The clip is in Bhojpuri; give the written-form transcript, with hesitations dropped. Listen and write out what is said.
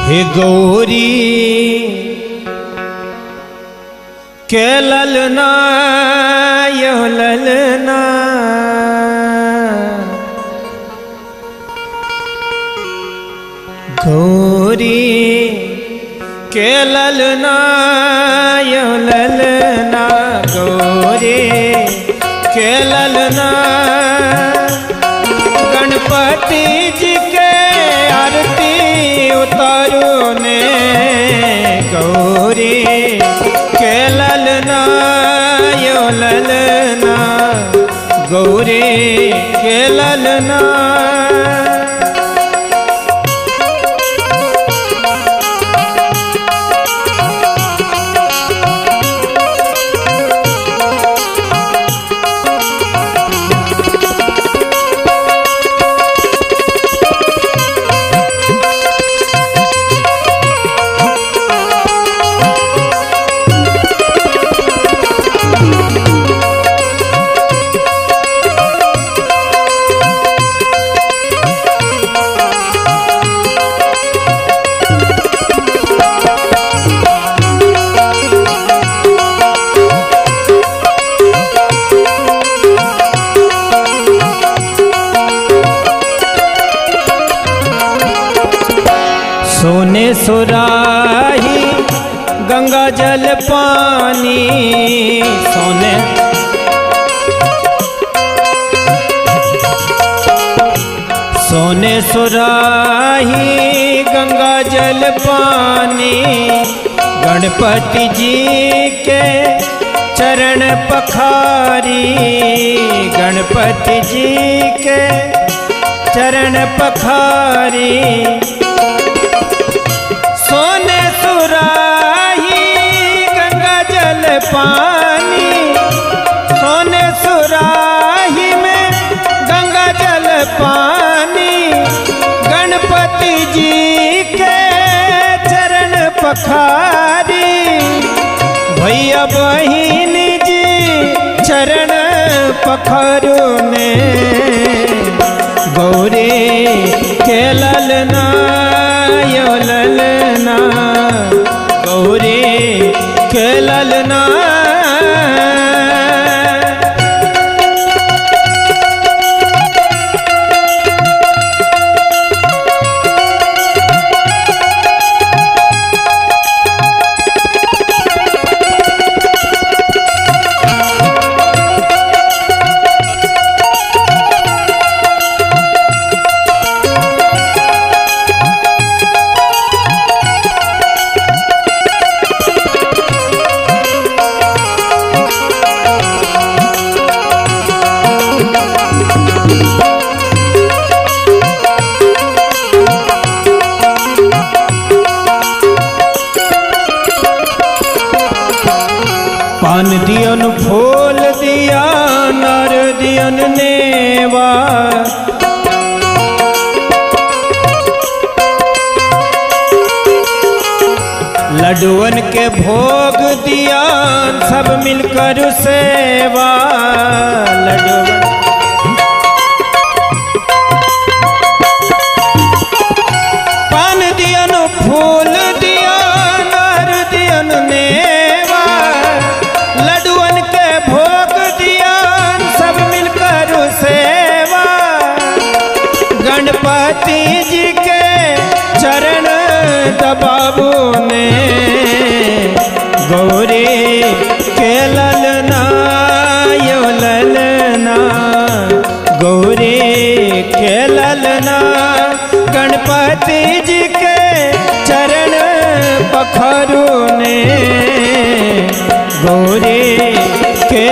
हे गौरी के ललना यह ललना गौरी के ललना यह ललना गौरी के ललना गणपति जी के आरती उतारो ने गौरी के ललना यो ललना गौरी के ललना सोने सुराही गंगा जल पानी सोने सुराही गंगा जल पानी गणपति जी के चरण पखारी गणपति जी के चरण पखारी सोने सुराही गंगा जल पानी सोने सुराही में गंगा जल पानी गणपति जी के चरण पखारी भैया बहिन जी चरण पखारो ने गौरी के ललना यो ललना गौरी के ललना पान दियन फूल दिया नर दियन नेवा लड्डुअन के भोग दिया सब मिलकर सेवा लड्डुअन पान दियन फूल दिया नर दियन नेवा लड्डुअन के भोग दिया सब मिलकर सेवा गणपति जी के चरण दबाबो ने गौरी के ललना यो ललना गौरी के ललना गणपति जी के चरण पखारो ने गौरी के